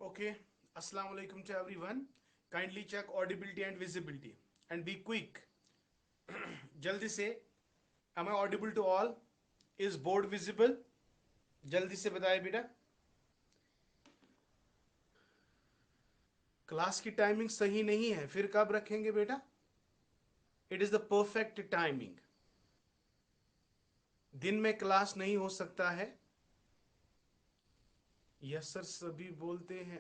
Okay, Assalamu alaikum to everyone. Kindly check audibility and visibility and be quick. जल्दी से am I audible to all? Is board visible? जल्दी से बताए बेटा. Class की timing सही नहीं है फिर कब रखेंगे बेटा? It is the perfect timing. दिन में क्लास नहीं हो सकता है. यस सर सभी बोलते हैं.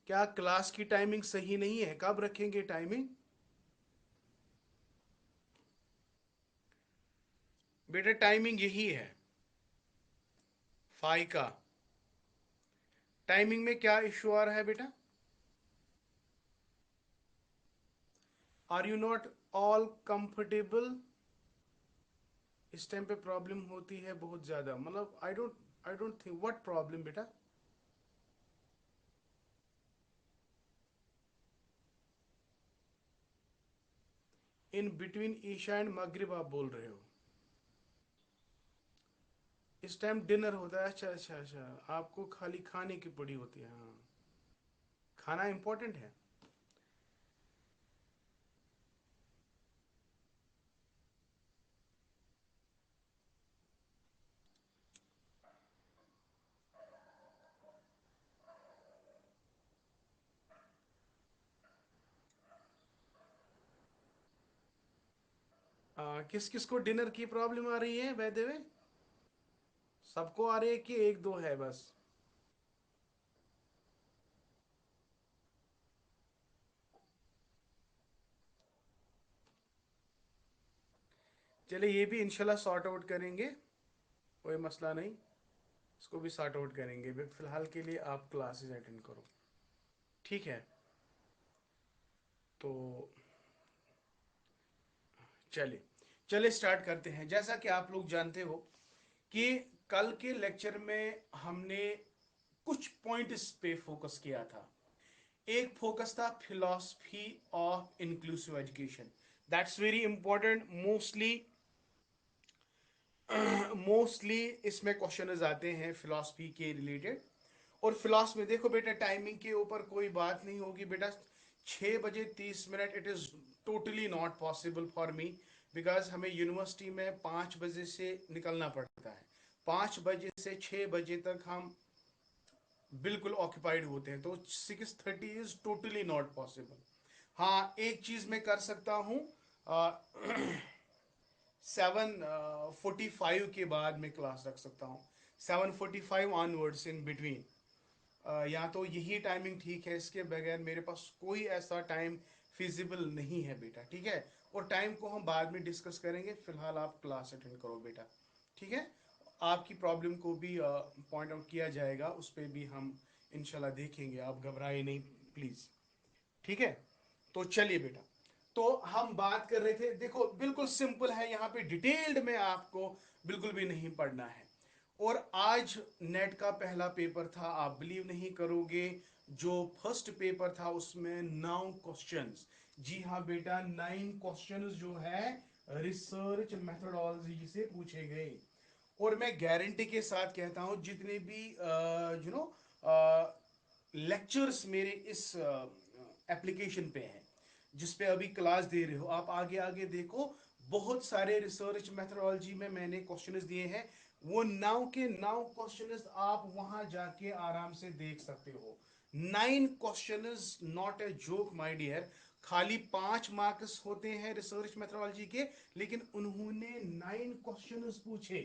क्या क्लास की टाइमिंग सही नहीं है? कब रखेंगे टाइमिंग? बेटा टाइमिंग यही है. फाई का टाइमिंग में क्या इश्यू आ रहा है बेटा? Are you not all comfortable? इस टाइम पे प्रॉब्लम होती है बहुत ज्यादा. मतलब I don't think what problem बेटा. इन बिटवीन ईशा एंड मगरिब आप बोल रहे हो? इस टाइम डिनर होता है. अच्छा अच्छा अच्छा. आपको खाली खाने की पड़ी होती है. हाँ, खाना इंपॉर्टेंट है. किस किस को डिनर की प्रॉब्लम आ रही है वैदे में? सबको आ रही है कि एक दो है बस? चलिए ये भी इंशाल्लाह सॉर्ट आउट करेंगे. कोई मसला नहीं. इसको भी सॉर्ट आउट करेंगे. फिलहाल के लिए आप क्लासेस अटेंड करो. ठीक है. तो चलिए चलिए स्टार्ट करते हैं. जैसा कि आप लोग जानते हो कि कल के लेक्चर में हमने कुछ पॉइंट्स पे फोकस किया था. एक फोकस था philosophy of inclusive education. That's very important. Mostly इसमें क्वेश्चन आते हैं फिलॉसफी के रिलेटेड. और फिलॉसफी में देखो बेटा टाइमिंग के ऊपर कोई बात नहीं होगी बेटा. 6 बजे 30 minute it is totally not possible for me. Because हमें यूनिवर्सिटी में 5 बजे से निकलना पड़ता है. 5 बजे से 6 बजे तक हम बिल्कुल ऑक्यूपाइड होते हैं. तो 6:30 इज टोटली नॉट पॉसिबल. हाँ एक चीज मैं कर सकता हूँ. 7:45 के बाद मैं क्लास रख सकता हूँ. 7:45 ऑनवर्ड्स इन बिटवीन. या तो यही टाइमिंग ठीक है. इसके बगैर मेरे पास कोई ऐसा टाइम फिजिबल नहीं है बेटा. ठीक है. और टाइम को हम बाद में डिस्कस करेंगे. फिलहाल आप क्लास अटेंड करो बेटा. ठीक है. आपकी प्रॉब्लम को भी पॉइंट आउट किया जाएगा. उस पर भी हम इंशाल्लाह देखेंगे. आप घबराए नहीं प्लीज. ठीक है. तो चलिए बेटा. तो हम बात कर रहे थे. देखो बिल्कुल सिंपल है. यहाँ पे डिटेल्ड में आपको बिल्कुल भी नहीं पढ़ना है. और आज नेट का पहला पेपर था. आप बिलीव नहीं करोगे. जो फर्स्ट पेपर था उसमें 9 क्वेश्चंस. जी हाँ बेटा 9 क्वेश्चंस जो है रिसर्च मेथोडोलॉजी से पूछे गए. और मैं गारंटी के साथ कहता हूं जितने भी यू नो लेक्चर्स मेरे इस एप्लीकेशन पे हैं जिस पे अभी क्लास दे रहे हो आप आगे आगे देखो. बहुत सारे रिसर्च मेथोडोलॉजी में मैंने क्वेश्चंस दिए हैं. वो 9 के 9 क्वेश्चंस आप वहां जाके आराम से देख सकते हो. 9 questions not a joke my dear. खाली 5 मार्क्स होते हैं रिसर्च मेथोडोलॉजी के. लेकिन उन्होंने 9 क्वेश्चंस पूछे.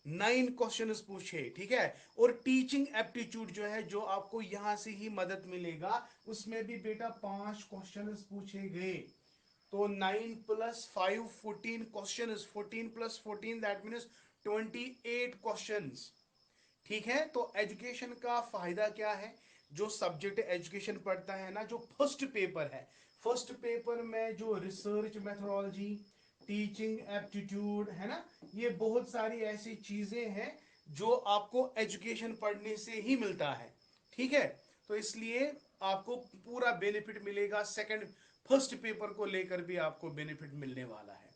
9 क्वेश्चंस पूछे. ठीक है. और टीचिंग एप्टीट्यूड जो है जो आपको यहां से ही मदद मिलेगा उसमें भी बेटा 5 क्वेश्चंस पूछे गए. तो 9 + 5 14 क्वेश्चन. 14 + 14 that means 28 questions. ठीक है. तो एजुकेशन का फायदा क्या है? जो सब्जेक्ट एजुकेशन पढ़ता है ना जो फर्स्ट पेपर है. फर्स्ट पेपर में जो रिसर्च मेथोडोलॉजी टीचिंग एप्टीट्यूड है ना ये बहुत सारी ऐसी चीजें हैं जो आपको एजुकेशन पढ़ने से ही मिलता है. ठीक है. तो इसलिए आपको पूरा बेनिफिट मिलेगा. सेकंड फर्स्ट पेपर को लेकर भी आपको बेनिफिट मिलने वाला है.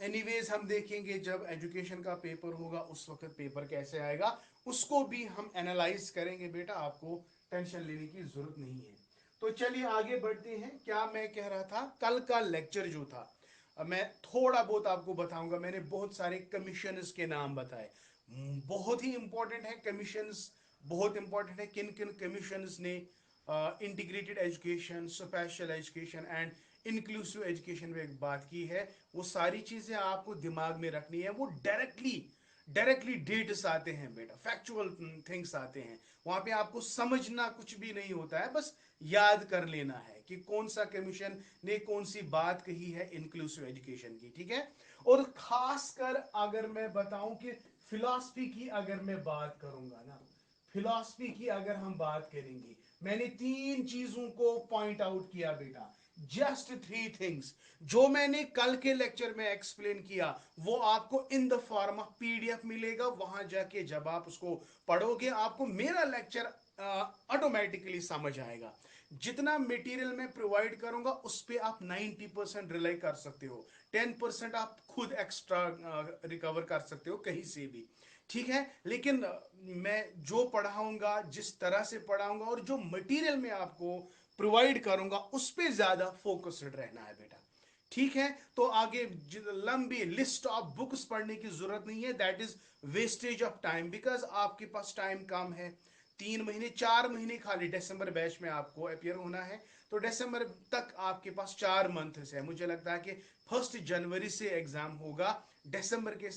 एनीवेज हम देखेंगे जब एजुकेशन का पेपर होगा उस वक्त पेपर कैसे आएगा, उसको भी हम एनालाइज करेंगे बेटा, आपको टेंशन लेने की जरूरत नहीं है। तो चलिए आगे बढ़ते हैं। क्या मैं कह रहा था, कल का लेक्चर जो था, मैं थोड़ा बहुत आपको बताऊंगा। मैंने बहुत सारे कमीशंस के नाम बताए, बहुत ही इंपॉर्टेंट है कमीशंस, बहुत इंपॉर्टेंट है। किन किन कमीशंस ने integrated education, special education and inclusive education में बात की है, वो सारी चीजें आपको दिमाग में रखनी है। वो डायरेक्टली डायरेक्टली डेट्स आते हैं बेटा, फैक्चुअल थिंग्स आते हैं, वहां पे आपको समझना कुछ भी नहीं होता है, बस याद कर लेना है कि कौन सा कमीशन ने कौन सी बात कही है इंक्लूसिव एजुकेशन की, ठीक है। और खासकर अगर मैं बताऊं कि फिलॉसफी की अगर मैं बात करूंगा ना, फिलॉसफी की अगर हम बात करेंगे, मैंने तीन चीजों को पॉइंट आउट किया बेटा, जस्ट थ्री थिंग्स, जो मैंने कल के लेक्चर में एक्सप्लेन किया वो आपको in the form of PDF मिलेगा। वहां जाके जब आप उसको पढ़ोगे आपको मेरा लेक्चर ऑटोमेटिकली समझ आएगा। जितना मटेरियल मैं प्रोवाइड करूंगा उस पर आप 90% रिलाई कर सकते हो, 10% आप खुद एक्स्ट्रा रिकवर कर सकते हो कहीं से भी, ठीक है। लेकिन मैं जो पढ़ाऊंगा, जिस तरह से पढ़ाऊंगा और जो मटेरियल मैं आपको प्रोवाइड करूंगा उस पर ज्यादा फोकस्ड रहना है बेटा, ठीक है। तो आगे लंबी लिस्ट ऑफ बुक्स पढ़ने की जरूरत नहीं है, that is wastage of time, because आपके पास टाइम कम है। 3 महीने 4 महीने खाली दिसंबर बैच में आपको अपियर होना है, तो दिसंबर तक आपके पास 4 मंथ्स है। मुझे लगता है कि 1 जनवरी से एग्जाम होगा, दिसंबर के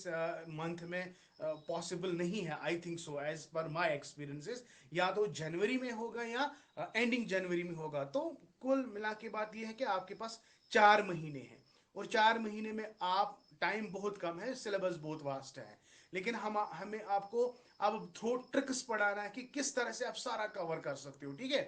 मंथ में पॉसिबल नहीं है, I think so as per my experiences. या तो जनवरी में होगा या एंडिंग जनवरी में होगा। तो कुल मिला के बात यह है कि आपके पास 4 महीने हैं, और 4 महीने में आप टाइम बहुत कम है, सिलेबस बहुत वास्ट है, लेकिन हम हमें आपको अब थ्रो ट्रिक्स पढ़ाना है कि किस तरह से आप सारा कवर कर सकते हो, ठीक है।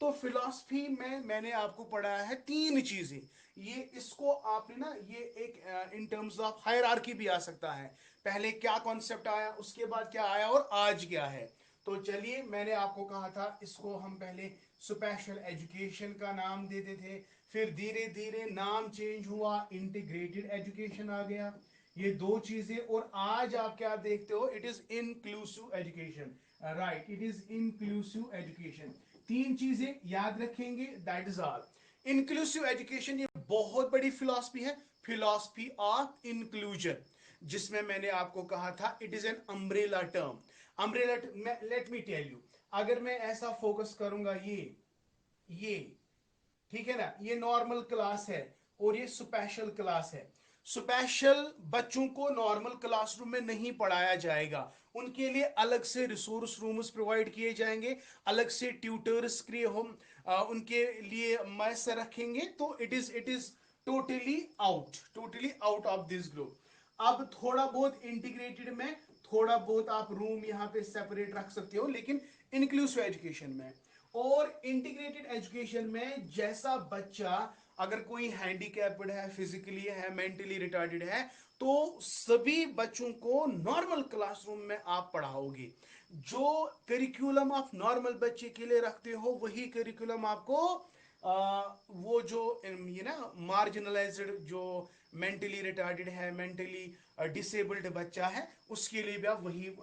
तो फिलॉसफी में मैंने आपको पढ़ाया है तीन चीजें, ये इसको आपने ना, ये एक इन टर्म्स ऑफ हायरार्की भी आ सकता है, पहले क्या कॉन्सेप्ट आया, उसके बाद क्या आया और आज क्या है। तो चलिए, मैंने आपको कहा था इसको हम पहले स्पेशल एजुकेशन का नाम देते थे, फिर धीरे धीरे नाम चेंज हुआ, इंटीग्रेटेड एजुकेशन आ गया, ये दो चीजें। और आज आप क्या देखते हो, it is inclusive education, right, it is inclusive education. तीन चीजें याद रखेंगे, that is all. Inclusive education ये बहुत बड़ी फिलॉसफी है, फिलॉसफी ऑफ इंक्लूजन, जिसमें मैंने आपको कहा था it is an umbrella term. Umbrella, let me tell you, अगर मैं ऐसा फोकस करूंगा, ये ठीक है ना, ये नॉर्मल क्लास है और ये स्पेशल क्लास है। स्पेशल बच्चों को नॉर्मल क्लासरूम में नहीं पढ़ाया जाएगा, उनके लिए अलग से रिसोर्स रूम्स प्रोवाइड किए जाएंगे, अलग से ट्यूटर्स के हम उनके लिए मैसर रखेंगे। तो it is totally out of this group. अब थोड़ा बहुत इंटीग्रेटेड में थोड़ा बहुत आप रूम यहाँ पे सेपरेट रख सकते हो, लेकिन इंक्लूसिव एजुकेशन में और इंटीग्रेटेड एजुकेशन में जैसा बच्चा, अगर कोई हैंडीकैप्ड है, फिजिकली है, मेंटली रिटार्डेड है, तो सभी बच्चों को नॉर्मल क्लासरूम में आप पढ़ाओगे। जो करिकुलम आप नॉर्मल बच्चे के लिए रखते हो वही करिकुलम आपको वो जो ये ना मार्जिनलाइज्ड, जो मेंटली रिटार्डेड है, मेंटली डिसेबल्ड बच्चा है, उसके लिए भी आप वही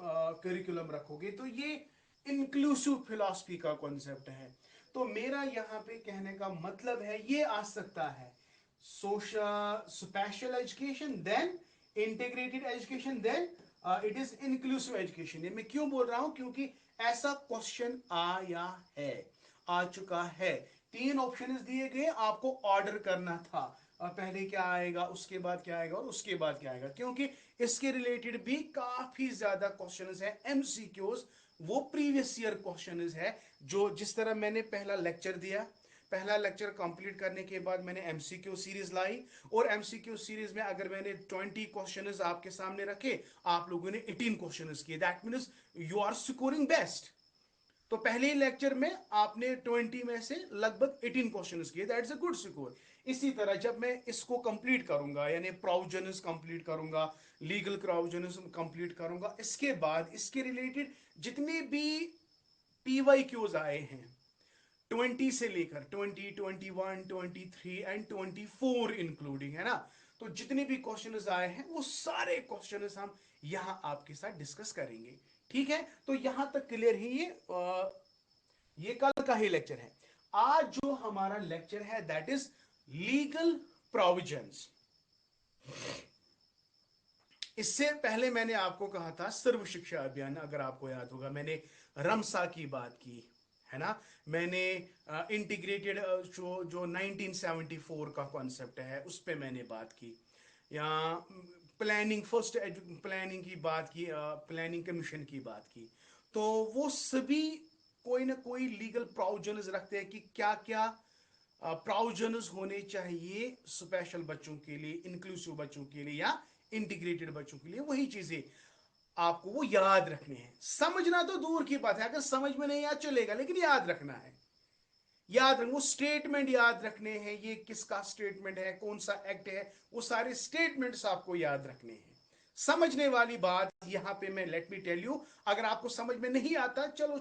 करिकुलम रखोगे। तो ये इंक्लूसिव फिलॉसफी का कॉन्सेप्ट है। तो मेरा यहाँ पे कहने का मतलब है ये आ सकता है, social special education, then integrated education, then it is inclusive education. ये मैं क्यों बोल रहा हूं, क्योंकि ऐसा क्वेश्चन आया है, आ चुका है। तीन ऑप्शंस दिए गए, आपको ऑर्डर करना था, पहले क्या आएगा, उसके बाद क्या आएगा और उसके बाद क्या आएगा, क्योंकि इसके रिलेटेड भी काफी ज्यादा क्वेश्चंस है, एमसीक्यूज, वो प्रीवियस ईयर क्वेश्चंस है। जो जिस तरह मैंने पहला लेक्चर दिया, पहला लेक्चर कंप्लीट करने के बाद मैंने एमसीक्यू सीरीज लाई, और एमसीक्यू सीरीज में अगर मैंने 20 क्वेश्चंस आपके सामने रखे, आप लोगों ने 18 क्वेश्चंस किए, that means you are scoring best. तो पहले ही लेक्चर में आपने 20 में से लगभग 18 क्वेश्चंस किए, दैट्स अ गुड स्कोर। इसी तरह जब मैं इसको कंप्लीट करूंगा, यानी प्रोविजनस कंप्लीट करूंगा, लीगल प्रोविजनस कंप्लीट करूंगा, इसके बाद इसके रिलेटेड जितने भी पीवाई क्यूज आए हैं, 20 से लेकर 20, 21, 23 एंड 24 इंक्लूडिंग, है ना। तो जितने भी क्वेश्चंस आए हैं वो सारे क्वेश्चंस हम यहां आपके साथ डिस्कस करेंगे। ठीक है, तो यहां तक क्लियर है ये कल का ही लेक्चर है। आज जो हमारा लेक्चर है दैट इज लीगल प्रोविजंस। इससे पहले मैंने आपको कहा था सर्व शिक्षा अभियान, अगर आपको याद होगा मैंने रमसा की बात की है ना। मैंने इंटीग्रेटेड जो जो 1974 का कॉन्सेप्ट है उस पे मैंने बात की, या प्लानिंग फर्स्ट प्लानिंग की बात की, प्लानिंग कमीशन की बात की। तो वो सभी कोई ना कोई लीगल प्रोविजंस रखते हैं कि क्या क्या प्रोविजंस होने चाहिए स्पेशल बच्चों के लिए, इंक्लूसिव बच्चों के लिए, या इंटीग्रेटेड बच्चों के लिए। वही चीजें आपको वो याद रखने हैं। समझना तो दूर की बात है, अगर समझ में नहीं याद चलेगा, लेकिन याद रखना है। याद रख, वो स्टेटमेंट याद रखने हैं, ये किसका स्टेटमेंट है, कौन सा एक्ट है, वो सारे स्टेटमेंट्स आपको याद रखने हैं। समझने वाली बात यहां पे मैं लेट मी टेल यू, अगर आपको समझ में नहीं आता चलो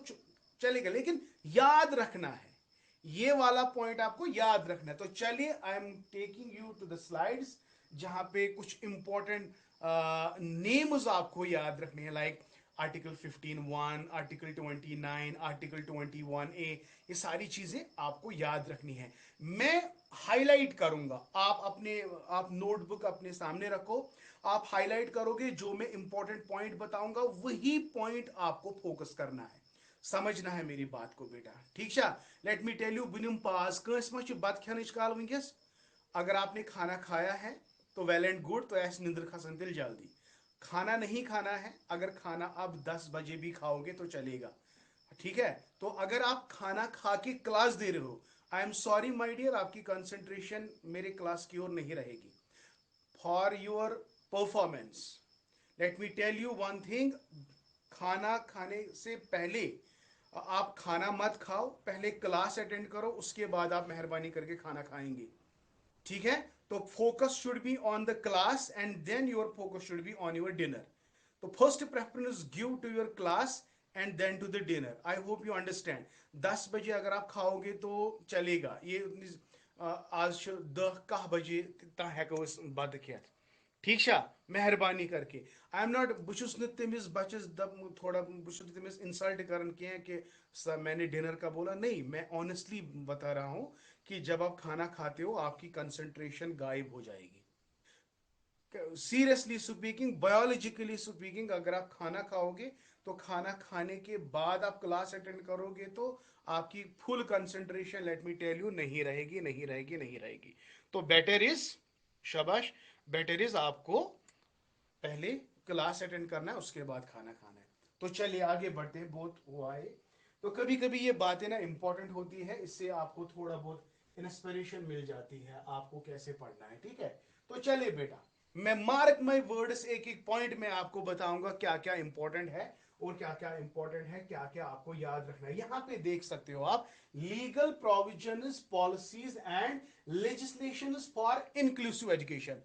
चलेगा, लेकिन याद रखना है। ये वाला पॉइंट आपको याद रखना है। तो चलिए, I am taking you to the slides जहां पे कुछ इंपॉर्टेंट नेम्स आपको याद रखने हैं, like article 15(1), article 29, article 21A। ये सारी चीजें आपको याद रखनी है। मैं हाईलाइट करूंगा, आप नोटबुक अपने सामने रखो, आप हाईलाइट करोगे, जो मैं इंपॉर्टेंट पॉइंट बताऊंगा वही पॉइंट आपको फोकस करना है, समझना है मेरी बात को बेटा। ठीक है, लेट मी टेल यू बुनिम पास कंस मच बत खेन काल वंकस। अगर आपने खाना खाया है तो वेल एंड गुड, तो ऐसे निंद्र खसन तिल जल्दी। खाना नहीं खाना है, अगर खाना आप 10 बजे भी खाओगे तो चलेगा। ठीक है, तो अगर आप खाना खा के क्लास दे रहे हो, I am sorry my dear, आपकी कंसंट्रेशन मेरे क्लास की ओर नहीं रहेगी। For your performance let me tell you one thing, खाना खाने से पहले आप खाना मत खाओ, पहले क्लास अटेंड करो, उसके बाद आप मेहरबानी करके खाना खाएंगे। ठीक है, तो focus should be on the class and then your focus should be on your dinner. तो first preference give to your class and then to the dinner. I hope you understand. 10 बजे अगर आप खाओगे तो चलेगा, ये आज 10 बजे हेको बद खेत। ठीक छा, मेहरबानी करके। आई एम नॉट, बहुत तमिस बचस थोड़ा बहुत तमिस इंसल्ट कर कि मैंने डिनर का बोला, नहीं, मैं ऑनेस्टली बता रहा हूँ कि जब आप खाना खाते हो आपकी कंसंट्रेशन गायब हो जाएगी। सीरियसली स्पीकिंग, बायोलॉजिकली स्पीकिंग, अगर आप खाना खाओगे तो खाना खाने के बाद आप क्लास अटेंड करोगे तो आपकी full concentration let me tell you नहीं रहेगी, नहीं रहेगी, नहीं रहेगी। तो बेटर इज, शाबाश, बेटर इज आपको पहले क्लास अटेंड करना है, उसके बाद खाना खाना है। तो चलिए आगे बढ़ते हैं, बहुत हुआ है। तो कभी कभी ये बातें ना इंपॉर्टेंट होती है, इससे आपको थोड़ा बहुत इंस्पिरेशन मिल जाती है आपको कैसे पढ़ना है। ठीक है, तो चलिए बेटा, मैं मार्क माई वर्ड्स, एक एक पॉइंट में आपको बताऊंगा क्या क्या इंपॉर्टेंट है और क्या क्या इंपॉर्टेंट है, क्या क्या आपको याद रखना है। यहां पे देख सकते हो आप, legal provisions, policies and legislation for inclusive education.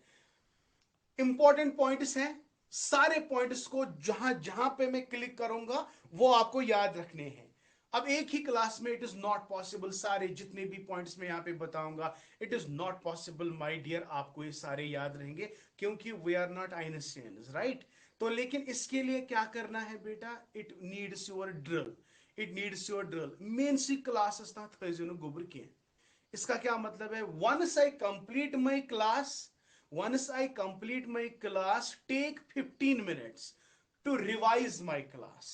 Important points हैं, सारे पॉइंट्स को जहां जहां पे मैं क्लिक करूंगा वो आपको याद रखने हैं। अब एक ही क्लास में इट इज नॉट पॉसिबल सारे जितने भी पॉइंट्स मैं यहां पे बताऊंगा, it is not possible my dear, आपको ये सारे याद रहेंगे, क्योंकि we are not Einsteins, right. तो लेकिन इसके लिए क्या करना है बेटा, it needs your drill, it needs your drill. मेन सी क्लासेस ना थो गोबर की। इसका क्या मतलब है, once I complete my class, once I complete my class, take 15 minutes to revise my class।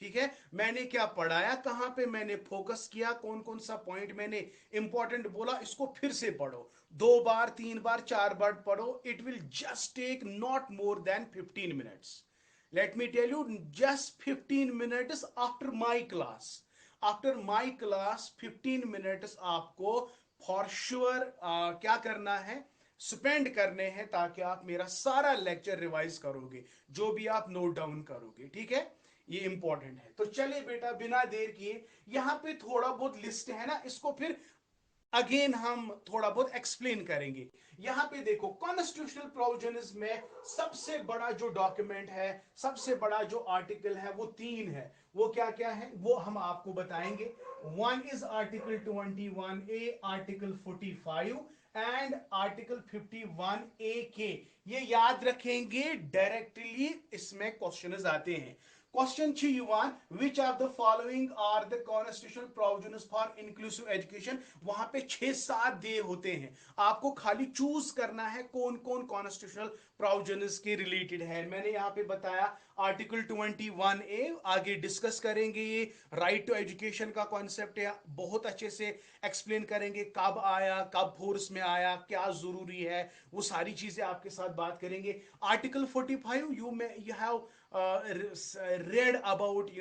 ठीक है, मैंने क्या पढ़ाया, कहां पे मैंने फोकस किया, कौन कौन सा पॉइंट मैंने इंपॉर्टेंट बोला, इसको फिर से पढ़ो, 2 बार 3 बार 4 बार पढ़ो। It will just take not more than 15 minutes। let me tell you, just 15 minutes after my class, after my class 15 minutes आपको फॉर श्योर क्या करना है, स्पेंड करने हैं, ताकि आप मेरा सारा लेक्चर रिवाइज करोगे, जो भी आप नोट डाउन करोगे। ठीक है, ये इंपॉर्टेंट है। तो चलिए बेटा, बिना देर किए, यहां पे थोड़ा बहुत लिस्ट है ना, इसको फिर अगेन हम थोड़ा बहुत एक्सप्लेन करेंगे। यहां पे देखो, कॉन्स्टिट्यूशनल प्रोविजंस में सबसे बड़ा जो डॉक्यूमेंट है, सबसे बड़ा जो आर्टिकल है, वो 3 है। वो क्या क्या है वो हम आपको बताएंगे। One is article 21A, article 45 and article 51A के, ये याद रखेंगे डायरेक्टली इसमें क्वेश्चंस आते हैं। क्वेश्चन छ युवान which of the following are the constitutional provisions for inclusive education, वहां पे 6-7 दे होते हैं, आपको खाली चूज करना है कौन कौन कॉन्स्टिट्यूशनल प्रोविजंस के रिलेटेड है। मैंने यहाँ पे बताया आर्टिकल 21A, आगे डिस्कस करेंगे ये राइट टू एजुकेशन का कॉन्सेप्ट है, बहुत अच्छे से एक्सप्लेन करेंगे कब आया, कब फोर्स में आया, क्या जरूरी है, वो सारी चीजें आपके साथ बात करेंगे। Article 45 you have read about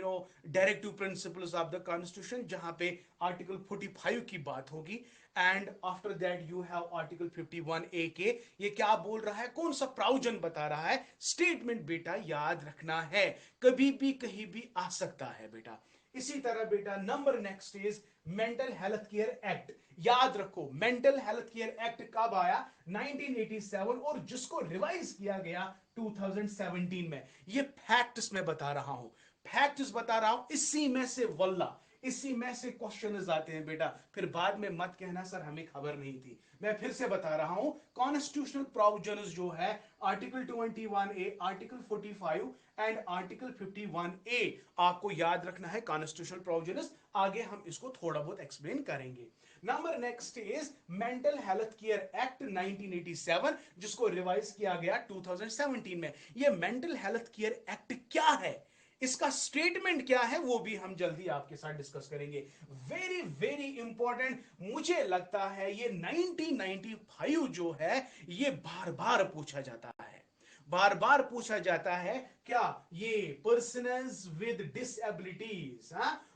directive principles of the constitution, जहां पे आर्टिकल 45 की बात होगी। And after that you have article 51A के, ये क्या बोल रहा है, कौन सा प्रावधान बता रहा है, स्टेटमेंट बेटा याद रखना है, कभी भी कहीं भी आ सकता है बेटा। इसी तरह बेटा number next is mental health care act. याद रखो मेंटल हेल्थ केयर एक्ट कब आया, 1987, और जिसको रिवाइज किया गया 2017 में। ये फैक्ट्स मैं बता रहा हूं, फैक्ट्स बता रहा हूं, इसी में से वल्ला इसी में से क्वेश्चन आते हैं बेटा, फिर बाद में मत कहना सर हमें खबर नहीं थी। मैं फिर से बता रहा हूं, कॉन्स्टिट्यूशनल प्रोविजंस जो है article 21A, article 45 and article 51A, आपको याद रखना है कॉन्स्टिट्यूशनल प्रोविजंस। आगे हम इसको थोड़ा बहुत एक्सप्लेन करेंगे। Number next is mental health care act 1987, जिसको रिवाइज किया गया 2017 में। ये मेंटल हेल्थ केयर एक्ट क्या है, इसका स्टेटमेंट क्या है, वो भी हम जल्दी आपके साथ डिस्कस करेंगे। वेरी वेरी इंपॉर्टेंट, मुझे लगता है ये 1995 जो है ये बार बार पूछा जाता है, बार बार पूछा जाता है। क्या ये persons with disabilities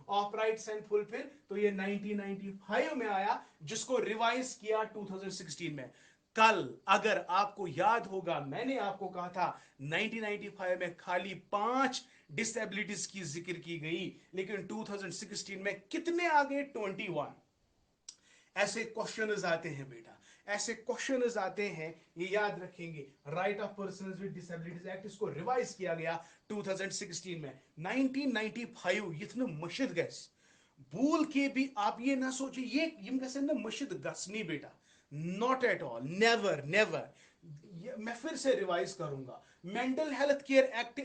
of rights and fulfil, तो ये 1995 में आया, जिसको रिवाइज किया 2016 में। कल अगर आपको याद होगा, मैंने आपको कहा था 1995 में खाली 5 डिसेबिलिटीज की जिक्र की गई, लेकिन 2016 में कितने आ गए, 21। ऐसे क्वेश्चन आते हैं बेटा, ऐसे क्वेश्चन आते हैं, ये याद रखेंगे। Right of persons with disabilities act, इसको रिवाइज किया गया 2016 में। 1995 इतना मशिद गैस, भूल के भी आप ये ना सोचिए ये यम गसन ना मशिद गसनी बेटा, not at all, never never. मैं फिर से रिवाइज करूंगा, mental health care act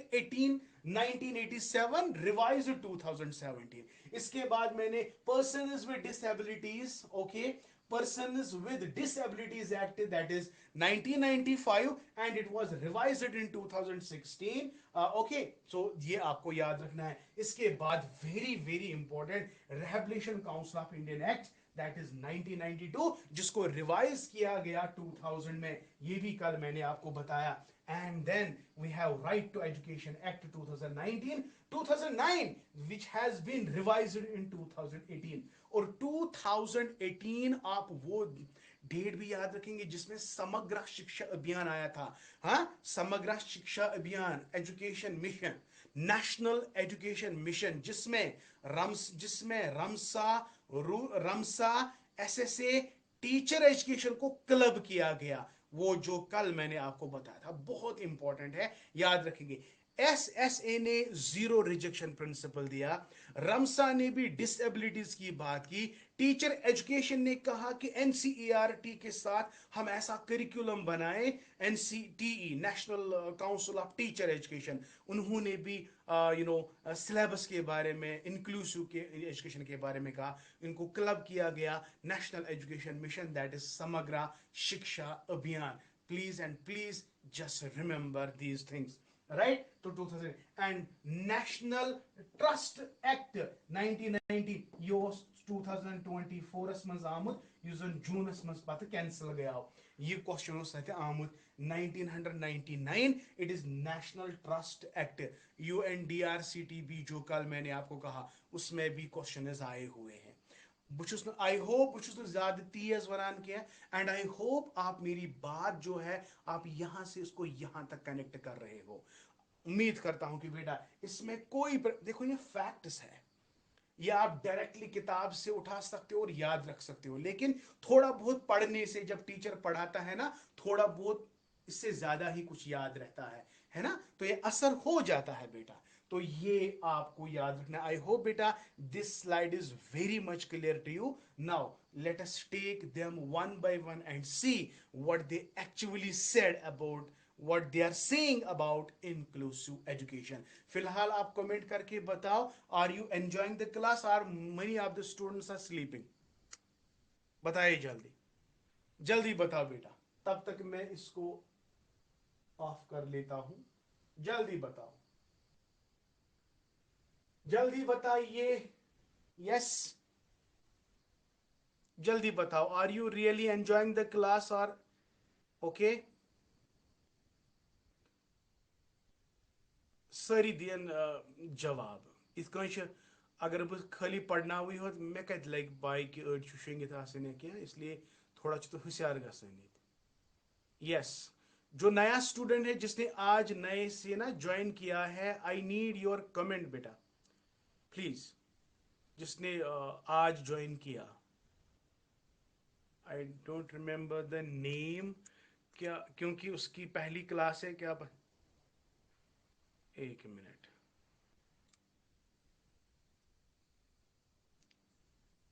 1987 revise 2017। इसके बाद मैंने persons with disabilities, okay, persons with disabilities act, that is 1995, and it was revised in 2016, okay, so ये आपको याद रखना है। इसके बाद very very important rehabilitation council of Indian act, that is 1992, जिसको रिवाइज किया गया 2000 में, ये भी कल मैंने आपको बताया। And then we have Right to Education Act 2009, which has been revised in 2018। और 2018 आप वो डेट भी याद रखेंगे जिसमें समग्र शिक्षा अभियान आया था। हाँ, समग्र शिक्षा अभियान, education mission, national education mission, जिसमें रमसा एसएसए टीचर एजुकेशन को क्लब किया गया। वो जो कल मैंने आपको बताया था बहुत इंपॉर्टेंट है, याद रखेंगे। एसएसए ने जीरो रिजेक्शन प्रिंसिपल दिया, रमसा ने भी डिसेबिलिटीज की बात की, टीचर एजुकेशन ने कहा कि एनसीईआरटी के साथ हम ऐसा करिकुलम बनाएं, NCTE national council of teacher education, उन्होंने भी सिलेबस के बारे में, इंक्लूसिव के एजुकेशन के बारे में कहा। इनको क्लब किया गया national education mission, that is समग्र शिक्षा अभियान। Please and please just remember these things, right. तो 2000 एंड नेशनल ट्रस्ट एक्ट 1990 यो 2024 मज आमुत, युस जूनस मज पत कैंसिल गया। ये क्वेश्चन आमुत 1999, it is national trust act. UNDRCTB जो कल मैंने आपको कहा, उसमें भी क्वेश्चन आए हुए हैं। आई होप बह ज्यादा तेज वनान कह, एंड आई होप आप मेरी बात जो है आप यहां से इसको यहां तक कनेक्ट कर रहे हो। उम्मीद करता हूं कि बेटा इसमें कोई देखो ये फैक्ट्स है, ये आप डायरेक्टली किताब से उठा सकते हो और याद रख सकते हो, लेकिन थोड़ा बहुत पढ़ने से, जब टीचर पढ़ाता है ना, थोड़ा बहुत इससे ज्यादा ही कुछ याद रहता है ना, तो ये असर हो जाता है बेटा। तो ये आपको याद रखना। आई होप बेटा this slide is very much clear to you. Now let us take them one by one and see what they actually said about what they are saying about inclusive education. फिलहाल आप comment करके बताओ, are you enjoying the class or many of the students are sleeping? बताइए जल्दी, जल्दी बताओ बेटा, तब तक मैं इसको ऑफ कर लेता हूं। जल्दी बताओ, जल्दी बताइए। यस, जल्दी बताओ, are you really enjoying the class और ओके? सारी दिन जवाब इत अगर बह खाली पढ़नावी हो मे कत लग बाई कि अड़ शेंगित आसन क्या, इसलिए थोड़ा तो होशियार गसन। यस, जो नया स्टूडेंट है जिसने आज नए से ना ज्वाइन किया है, आई नीड योर कमेंट बेटा प्लीज। जिसने आज ज्वाइन किया, I don't remember the name, क्या क्योंकि उसकी पहली क्लास है क्या? एक मिनट,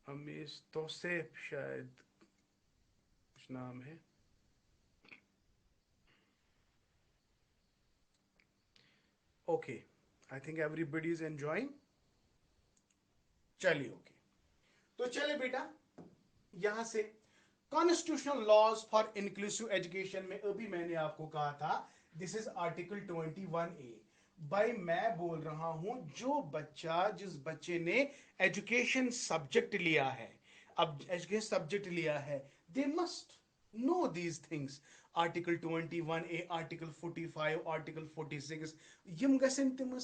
हमें तोसेफ शायद कुछ नाम है। Okay, I think everybody is enjoying. चलिए ओके, तो चले बेटा यहां से constitutional laws for inclusive education में अभी मैंने आपको कहा था दिस इज आर्टिकल 21A। भाई मैं बोल रहा हूं जो बच्चा, जिस बच्चे ने एजुकेशन सब्जेक्ट लिया है, अब एजुकेशन सब्जेक्ट लिया है, they must know these things. Article 21A, article 45, article 46 यम गसन तिम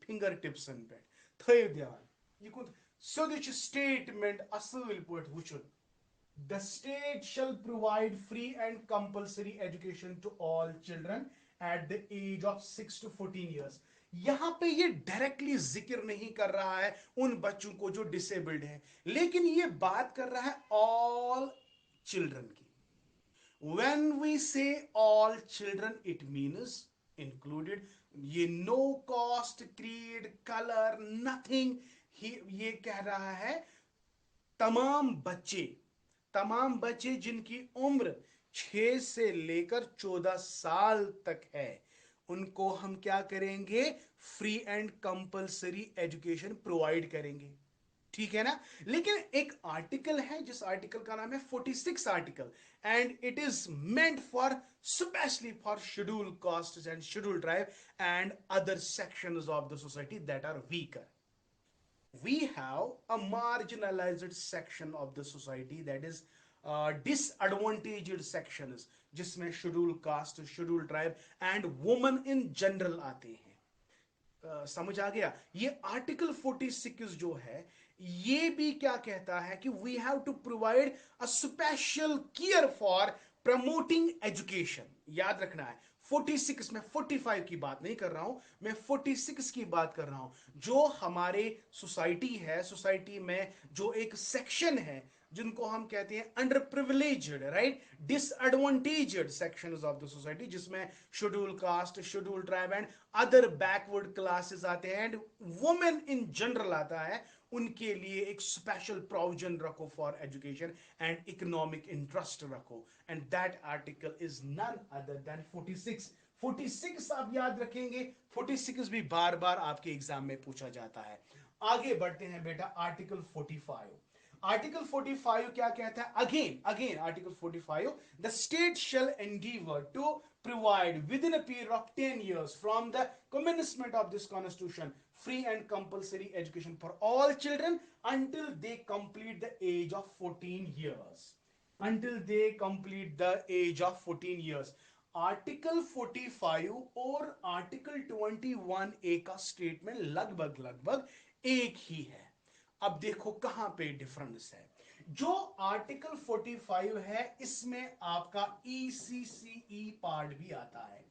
फिंगर टिप्सन पे थो ध्यान। यह कुत सोद स्टेटमेंट असल पे वुचन। The state shall provide free and compulsory education to all children at the age of 6 to 14 years। यहां पे ये डायरेक्टली जिक्र नहीं कर रहा है उन बच्चों को जो डिसेबल्ड है, लेकिन ये बात कर रहा है ऑल चिल्ड्रन की। when we say all children it means included, ये no cost creed color nothing, ये कह रहा है तमाम बच्चे, तमाम बच्चे जिनकी उम्र 6 से लेकर 14 साल तक है, उनको हम क्या करेंगे? Free and compulsory education provide करेंगे। ठीक है ना? लेकिन एक आर्टिकल है जिस आर्टिकल का नाम है 46 article, and it is meant for specially for scheduled castes and scheduled tribe and other sections of the society that are weaker. we have a marginalized section of the society that is disadvantaged sections, जिसमें schedule caste, schedule tribe and women in general आते हैं। समझ आ गया? ये article 46 जो है ये भी क्या कहता है कि we have to provide a special care for promoting education. याद रखना है 46 में, 45 की बात नहीं कर रहा हूं मैं, 46 की बात कर रहा हूं। जो हमारे सोसाइटी है, सोसाइटी में जो एक सेक्शन है जिनको हम कहते हैं underprivileged, right, disadvantaged sections of the society, जिसमें schedule caste, schedule tribe and other backward classes आते हैं एंड वुमेन इन जनरल आता है, उनके लिए एक स्पेशल प्रोविजन रखो for education and economic interest रखो, and that article is none other than 46। 46 आप याद रखेंगे, 46 भी बार बार आपके एग्जाम में पूछा जाता है। आगे बढ़ते हैं बेटा, आर्टिकल 45। आर्टिकल 45 क्या कहता है? Again again article 45, the state shall endeavour to provide within a period of 10 years from the commencement of this constitution free and compulsory education for all children until they complete the age of 14 years, until they complete the age of 14 years। Article 45 और article 21A का statement लगभग लगभग एक ही है। अब देखो कहां पे डिफरेंस है। जो आर्टिकल 45 है इसमें आपका ECCE पार्ट भी आता है,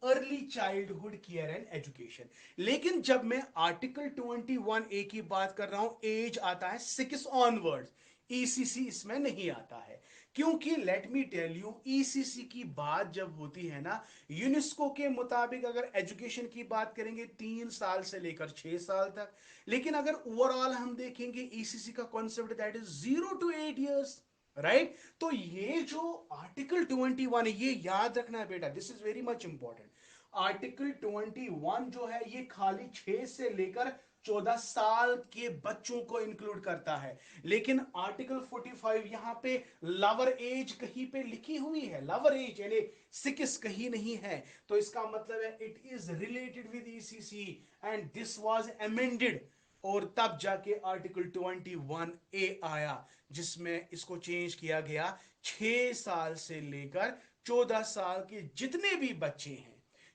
early childhood care and education. लेकिन जब मैं आर्टिकल 21A की बात कर रहा हूं, एज आता है 6 ऑनवर्ड्स, ECC इसमें नहीं आता है। क्योंकि let me tell you, ECC की बात जब होती है ना, यूनेस्को के मुताबिक अगर एजुकेशन की बात करेंगे 3 साल से लेकर 6 साल तक, लेकिन अगर ओवरऑल हम देखेंगे ईसीसी का concept that is 0 to 8 years, right. तो ये जो आर्टिकल 21 है, ये याद रखना है बेटा, this is very much important. Article 21 जो है ये खाली 6 से लेकर 14 साल के बच्चों को इंक्लूड करता है। लेकिन आर्टिकल 45 यहां पे लवर एज कहीं पे लिखी हुई है, लवर एज यानी 6 कहीं नहीं है। तो इसका मतलब है it is related with ECC and this was amended, और तब जाके आर्टिकल 21 आया, जिसमें इसको चेंज किया गया। 6 साल से लेकर 14 साल के जितने भी बच्चे हैं,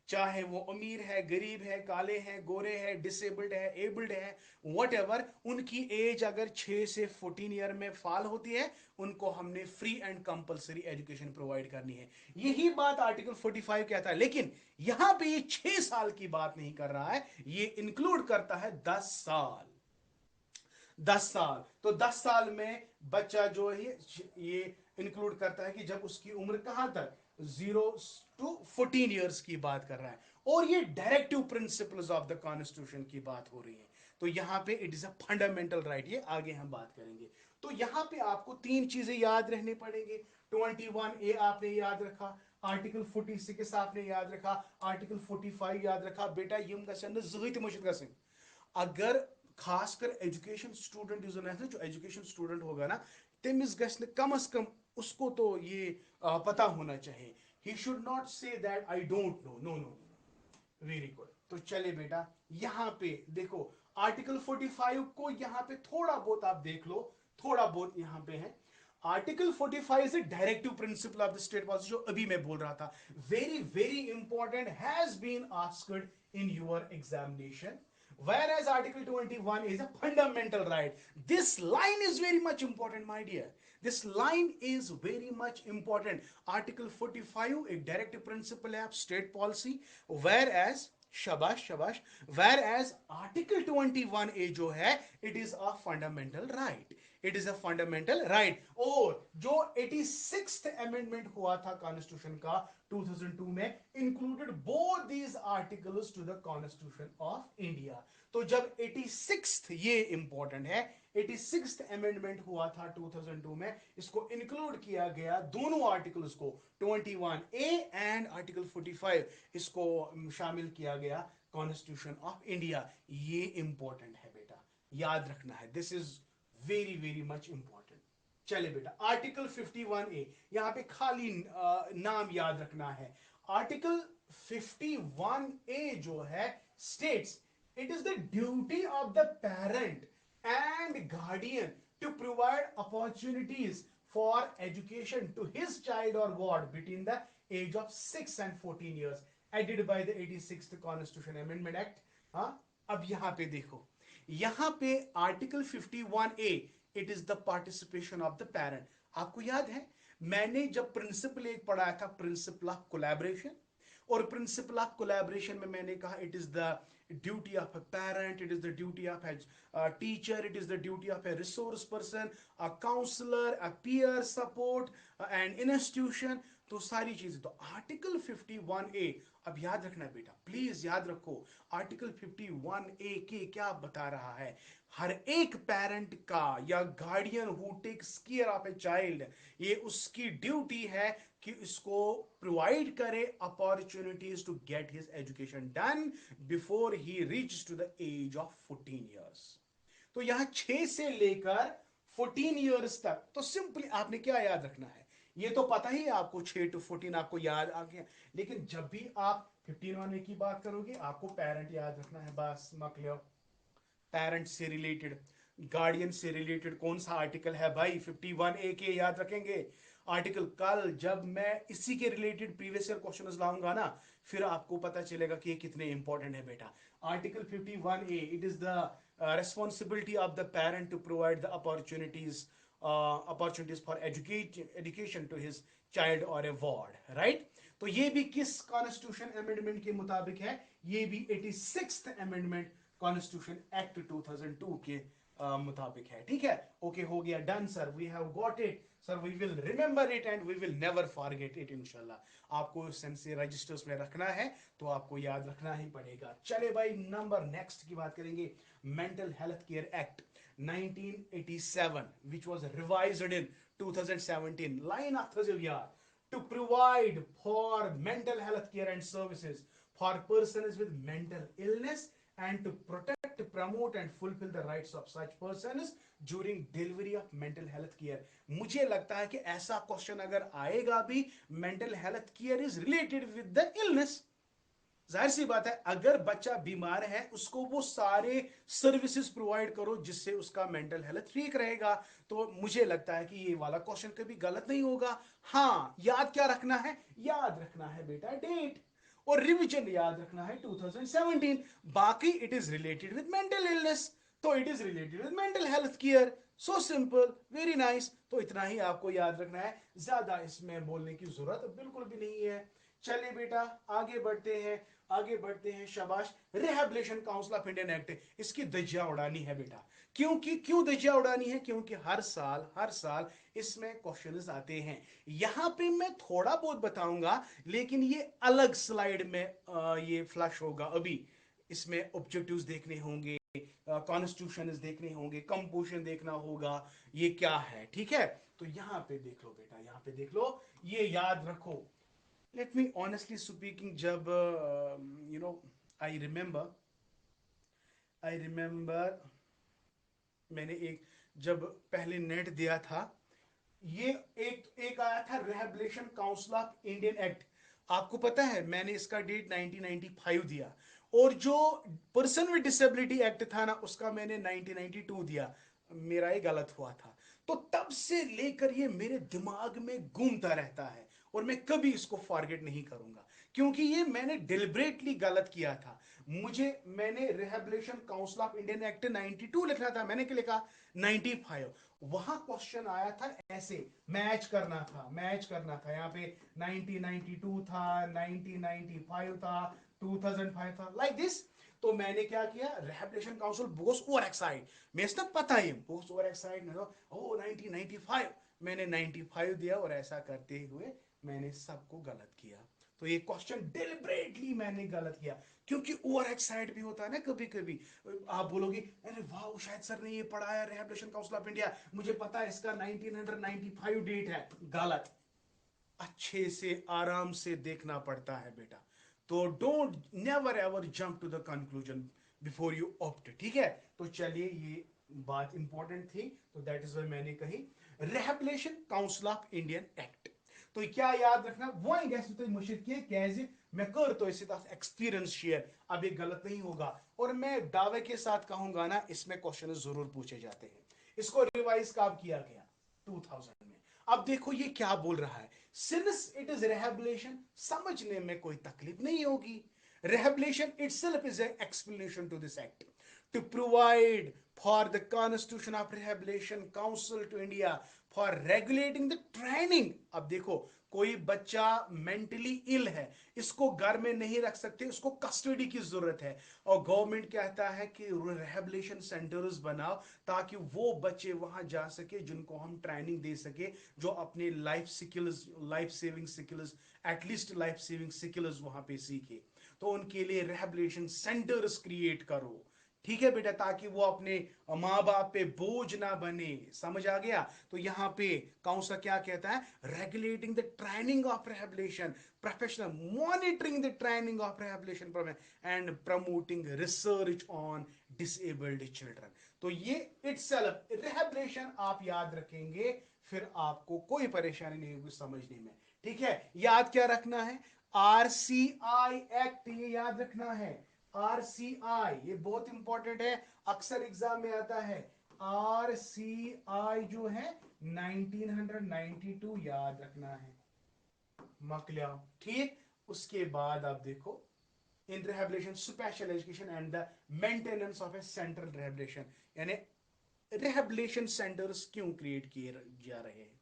चाहे वो अमीर है, गरीब है, काले हैं, गोरे हैं, डिसेबल्ड है, एबल्ड है, वट एवर, उनकी एज अगर 6 से 14 ईयर में फॉल होती है, उनको हमने free and compulsory education provide करनी है। यही बात आर्टिकल 45 कहता है। लेकिन यहां पे ये 6 साल की बात नहीं कर रहा है, ये इंक्लूड करता है 10 साल। 10 साल, तो 10 साल में बच्चा जो है ये इंक्लूड करता है कि जब उसकी उम्र कहां तक, 0 to 14 ईयर्स की बात कर रहा है। और ये directive principles of the constitution की बात हो रही है। तो यहां पे it is a fundamental right, ये आगे हम बात करेंगे। तो यहां पे आपको 3 चीजें याद रहने पड़ेंगे। 21A आपने याद रखा, आर्टिकल 46 आपने याद रखा, आर्टिकल 45 याद रखा। बेटा यम गसन जहत मुश्किल गसन, अगर खासकर एजुकेशन स्टूडेंट जो एजुकेशन स्टूडेंट होगा ना, तमिस गश्न कम अज कम उसको तो ये पता होना चाहिए। He should not say that I don't know, no no. Very good. तो चले बेटा, यहां पे देखो आर्टिकल 45 को यहां पे थोड़ा बहुत आप देख लो, थोड़ा बहुत यहां पे है। Article 45 is directive principle of the state policy, जो अभी मैं बोल रहा था, very very important, has been asked in your examination. Whereas Article 21 is a fundamental right. This line is very much important, my dear. This line is very much important. Article 45 एक directive principle है state policy, whereas शबाश शबाश, whereas Article 21A जो है it is a fundamental right, it is a fundamental right. और जो 86th amendment हुआ था constitution का 2002 में, included both these articles to the constitution of India. तो जब 86th, ये इंपॉर्टेंट है, 86th अमेंडमेंट हुआ था 2002 में, इसको इंक्लूड किया गया, दोनों आर्टिकल्स को, 21A एंड आर्टिकल 45, इसको शामिल किया गया कॉन्स्टिट्यूशन ऑफ इंडिया। ये इंपॉर्टेंट है बेटा, याद रखना है, this is very very much important. चले बेटा, आर्टिकल 51A, यहां पे खाली नाम याद रखना है। आर्टिकल 51A जो है states, it is the duty of the parent and guardian to provide opportunities for education to his child और ward between the age of 6 and 14 years, added by the 86th constitution amendment act. हाँ, अब यहां पे देखो, यहां पे article 51A, it is the participation of the parent. आपको याद है मैंने जब प्रिंसिपल एक पढ़ाया था, प्रिंसिपल ऑफ कोलैबोरेशन, और प्रिंसिपल ऑफ कोलैबोरेशन में मैंने कहा it is the duty of a parent, it is the duty of a teacher, it is the duty of a resource person, a counselor, a peer support, and institution। तो सारी चीजें, तो article 51A, अब याद रखना बेटा, please याद रखो, आर्टिकल 51A के क्या बता रहा है। हर एक पेरेंट का या guardian who takes care of a child, ये उसकी ड्यूटी है कि इसको प्रोवाइड करे opportunities to get his education done before he reach to the age of 14 years. तो यहां 6 से लेकर 14 ईयर्स तक, तो सिंपली आपने क्या याद रखना है, ये तो पता ही है आपको, 6 to 14 आपको याद आ गया। लेकिन जब भी आप 15 की बात करोगे, आपको पेरेंट याद रखना है, बस मकलो। पेरेंट से रिलेटेड, गार्डियन से रिलेटेड कौन सा आर्टिकल है भाई, 51A के याद रखेंगे आर्टिकल। कल जब मैं इसी के रिलेटेड प्रीवियस ईयर क्वेश्चन लाऊंगा ना, फिर आपको पता चलेगा कि ये कितने इंपॉर्टेंट है बेटा। Article 51A, it is the responsibility of the parent to provide the opportunities for education to his child or a ward, right। तो ये भी किस कॉन्स्टिट्यूशन अमेंडमेंट के मुताबिक है, ये भी 86th अमेंडमेंट कॉन्स्टिट्यूशन एक्ट 2002 के मुताबिक है। ठीक है, ओके हो गया, done sir, we have got it sir, we will remember it and we will never forget it इंशाल्लाह। आपको सेंसी रजिस्टर्स में रखना है तो आपको याद रखना ही पड़ेगा। चले भाई, नंबर नेक्स्ट की बात करेंगे, mental health care act 1987 which was revised in 2017, line after the year, to provide for mental health care and services for persons with mental illness and to protect, promote and fulfill the rights of such persons during delivery of mental health care। मुझे लगता है कि ऐसा question अगर आएगा भी, mental health care is related with the illness। जाहिर सी बात है, अगर बच्चा बीमार है उसको वो सारे सर्विसेज प्रोवाइड करो जिससे उसका मेंटल हेल्थ ठीक रहेगा। तो मुझे लगता है कि ये वाला क्वेश्चन कभी गलत नहीं होगा। हाँ, याद क्या रखना है? याद रखना है बेटा डेट, और रिवीजन याद रखना है 2017। बाकी it is related with mental illness, तो it is related with mental health care. So simple, very nice. तो इतना ही आपको याद रखना है, ज्यादा इसमें बोलने की जरूरत बिल्कुल भी नहीं है। चलिए बेटा, आगे बढ़ते हैं, आगे बढ़ते हैं। शाबाश। Rehabilitation council of Indian act, इसकी धज्जियां उड़ानी है बेटा। क्योंकि क्यों धज्जियां उड़ानी है? क्योंकि हर साल इसमें क्वेश्चंस आते हैं। यहां पे मैं थोड़ा बहुत बताऊंगा, लेकिन ये अलग स्लाइड में ये फ्लैश होगा। अभी इसमें ऑब्जेक्टिव्स देखने होंगे, कॉन्स्टिट्यूशन देखने होंगे, कंपोजिशन देखना होगा, ये क्या है। ठीक है, तो यहां पे देख लो बेटा, यहां पे देख लो, ये याद रखो। लेट मी ऑनेस्टली स्पीकिंग, जब you know I remember I remember मैंने एक जब पहले नेट दिया था, ये एक एक आया था rehabilitation council of Indian act. आपको पता है मैंने इसका डेट 1995 दिया, और जो पर्सन विद डिसेबिलिटी एक्ट था ना, उसका मैंने 1992 दिया। मेरा ही गलत हुआ था। तो तब से लेकर ये मेरे दिमाग में घूमता रहता है, और मैं कभी इसको फॉरगेट नहीं करूंगा, क्योंकि ये मैंने डिलिबरेटली गलत किया था। मैंने rehabilitation council of Indian act 92 लिखना था, मैंने क्या लिखा? 95। वहां क्वेश्चन आया था ऐसे, मैच करना था। यहाँ पे 1992 था, 1995 था, 2005 था, लाइक दिस। तो मैंने क्या किया, rehabilitation council Bose over Exide, मैं इसने पता ही बोस ओवर एक्साइड, ओ 1995, मैंने 95 दिया, और ऐसा करते हुए मैंने सबको गलत किया। तो ये क्वेश्चन डिलिबरेटली मैंने गलत किया, क्योंकि ओवर एक्साइड भी होता है ना कभी कभी। आप बोलोगे अरे वाह, शायद सर ने ये पढ़ाया रिहेबिलिटेशन काउंसिल ऑफ इंडिया, मुझे पता है इसका 1995 डेट है। गलत। अच्छे से आराम से देखना पड़ता है बेटा। तो don't never ever jump to the conclusion before you opt. ठीक है, तो चलिए, ये बात इंपॉर्टेंट थी, तो दैट इज वाई मैंने कही rehabilitation council of Indian act. तो क्या याद रखना, वो मुश्किल के कैसे मैं कर तो इसी तरह एक्सपीरियंस शेयर, अब ये गलत नहीं होगा। और मैं दावे के साथ कहूंगा ना, इसमें क्वेश्चन जरूर पूछे जाते हैं। इसको रिवाइज कब किया गया? 2000 में। अब देखो ये क्या बोल रहा है, सिंस इट इज रिहेबिलिटेशन, समझने में कोई तकलीफ नहीं होगी। Rehabilitation itself is an explanation to this act to provide for the Constitution of Rehabilitation Council to India for regulating the training। अब देखो, कोई बच्चा मेंटली इल है, इसको घर में नहीं रख सकते, उसको कस्टडी की जरूरत है, और गवर्नमेंट कहता है कि रिहेबिलिटेशन सेंटर्स बनाओ, ताकि वो बच्चे वहां जा सके जिनको हम ट्रेनिंग दे सके, जो अपने life skills, life saving skills, at least life saving skills वहां पे सीखे। तो उनके लिए रिहेबिलिटेशन सेंटर्स क्रिएट करो। ठीक है बेटा, ताकि वो अपने माँ बाप पे बोझ ना बने। समझ आ गया? तो यहाँ पे काउंसिल क्या कहता है, regulating the training of rehabilitation professional, monitoring the training of rehabilitation and promoting research on disabled children. तो ये इटसेल्फ रिहेबिलिटेशन आप याद रखेंगे, फिर आपको कोई परेशानी नहीं होगी समझने में। ठीक है, याद क्या रखना है? आरसीआई एक्ट, ये याद रखना है। आरसीआई ये बहुत इंपॉर्टेंट है, अक्सर एग्जाम में आता है। आरसीआई जो है 1992 याद रखना है। मकलिया, ठीक। उसके बाद आप देखो, इन rehabilitation special education and the maintenance of A central rehabilitation, यानी रिहेबिलिटेशन सेंटर्स क्यों क्रिएट किए जा रहे हैं।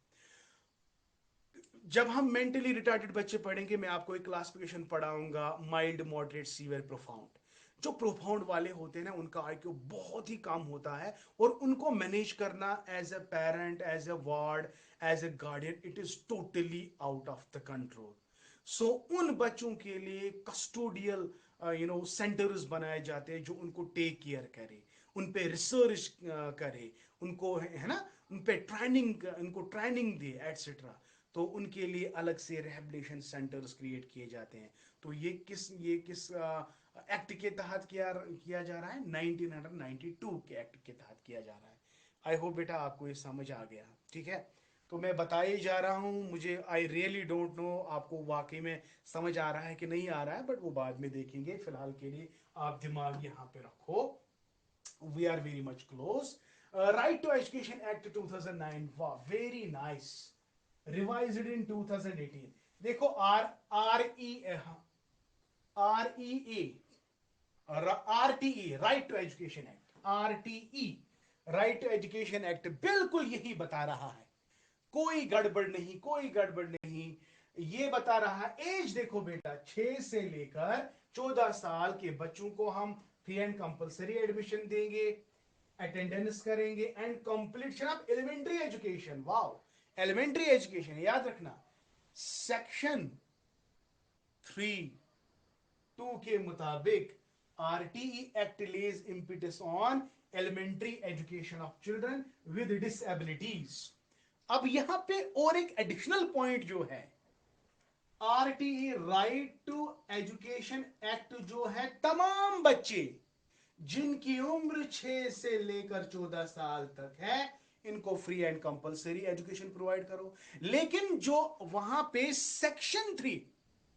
जब हम मेंटली रिटार्डेड बच्चे पढ़ेंगे, मैं आपको एक क्लासिफिकेशन पढ़ाऊंगा, माइल्ड, मॉडरेट, सीवियर, प्रोफाउंड। जो प्रोफाउंड वाले होते हैं ना, उनका आईक्यू बहुत ही कम होता है, और उनको मैनेज करना as a parent, as a ward, as a guardian, it is totally out of the control. So उन बच्चों के लिए कस्टोडियल सेंटर्स बनाए जाते हैं जो उनको टेक केयर करे, उन पे रिसर्च करे, उनको है ना, उन पे उनको ट्रेनिंग दे एटसेट्रा। तो उनके लिए अलग से रिहेबिलिटेशन सेंटर्स क्रिएट किए जाते हैं। तो ये किस एक्ट के तहत किया किया जा रहा है? 1992 के एक्ट के तहत किया जा रहा है। आई होप बेटा आपको ये समझ आ गया, ठीक है। तो मैं बता ही जा रहा हूँ, मुझे आई रियली डोंट नो आपको वाकई में समझ आ रहा है कि नहीं आ रहा है, बट वो बाद में देखेंगे। फिलहाल के लिए आप दिमाग यहाँ पे रखो, we are very much close. Right to education act 2009, वाह वेरी नाइस, रिवाइज्ड इन 2018। देखो R R E R E A RTE, right to education act, RTE, right to education act बिल्कुल यही बता रहा है, कोई गड़बड़ नहीं, कोई गड़बड़ नहीं। ये बता रहा है, एज देखो बेटा, 6 से लेकर 14 साल के बच्चों को हम फ्री एंड कंपलसरी एडमिशन देंगे, अटेंडेंस करेंगे, and completion of elementary education. Wow, elementary education याद रखना, सेक्शन 3(2) के मुताबिक RTE act lays impetus on elementary education of children with disabilities. अब यहां पे और एक एडिशनल पॉइंट जो है, RTE right to education act जो है, तमाम बच्चे जिनकी उम्र 6 से लेकर 14 साल तक है, इनको free and compulsory education provide करो। लेकिन जो वहां पे सेक्शन 3,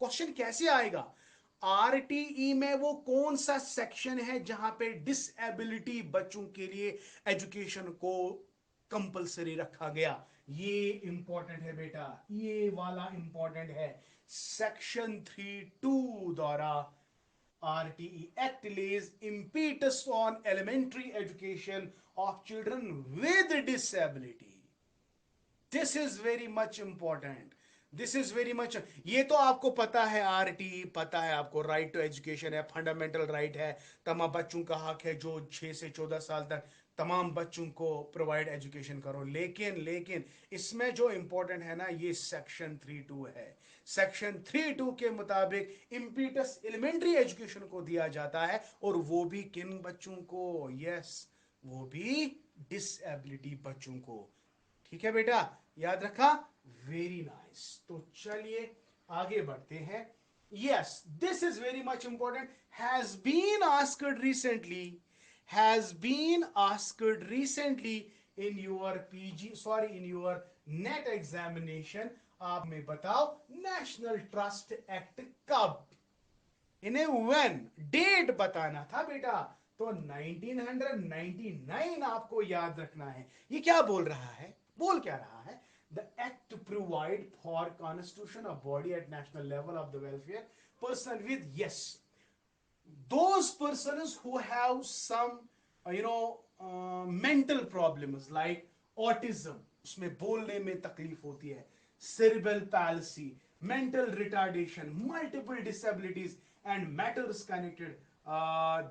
क्वेश्चन कैसे आएगा, RTE में वो कौन सा सेक्शन है जहां पे डिसेबिलिटी बच्चों के लिए एजुकेशन को कंपलसरी रखा गया? ये इंपॉर्टेंट है बेटा, ये वाला इंपॉर्टेंट है। सेक्शन 3(2) द्वारा RTE Act lays impetus on elementary education of children with disability. This is very much important, this is very much. ये तो आपको पता है, RTE पता है आपको, राइट टू एजुकेशन है, फंडामेंटल राइट है, तमाम बच्चों का हक है जो 6 से 14 साल तक, तमाम बच्चों को प्रोवाइड एजुकेशन करो। लेकिन इसमें जो इंपॉर्टेंट है ना, ये सेक्शन 3(2) है। सेक्शन 3(2) के मुताबिक इम्पीटस एलिमेंट्री एजुकेशन को दिया जाता है, और वो भी किन बच्चों को? यस, वो भी डिसेबिलिटी बच्चों को। ठीक है बेटा, याद रखा, वेरी नाइस। तो चलिए आगे बढ़ते हैं। Yes, this is very much important, has been asked recently, has been asked recently in your PG, sorry, in your NET examination. आप में बताओ, नेशनल ट्रस्ट एक्ट कब, इन्हें व्हेन, डेट बताना था बेटा। तो 1999 आपको याद रखना है। ये क्या बोल रहा है, बोल क्या रहा है? The act provide for constitution of body at national level of the welfare person with, yes, those persons who have some mental problems like autism, उसमें बोलने में तकलीफ होती है, cerebral palsy, mental retardation, multiple disabilities and matters connected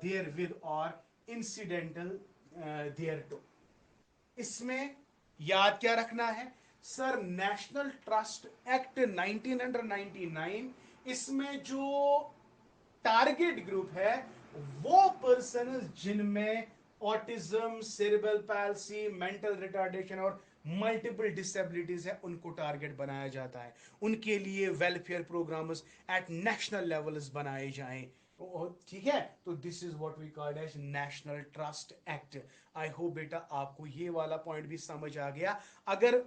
therewith or incidental thereto। इसमें याद क्या रखना है सर? नेशनल ट्रस्ट एक्ट 1999, इसमें जो टारगेट ग्रुप है, वो पर्सन जिनमें autism, cerebral palsy, mental retardation और मल्टीपल डिसेबिलिटीज है, उनको टारगेट बनाया जाता है। उनके लिए welfare programs at national levels बनाए जाएं। ठीक है, तो this is what we called as national trust act. I hope बेटा आपको ये वाला पॉइंट भी समझ आ गया। अगर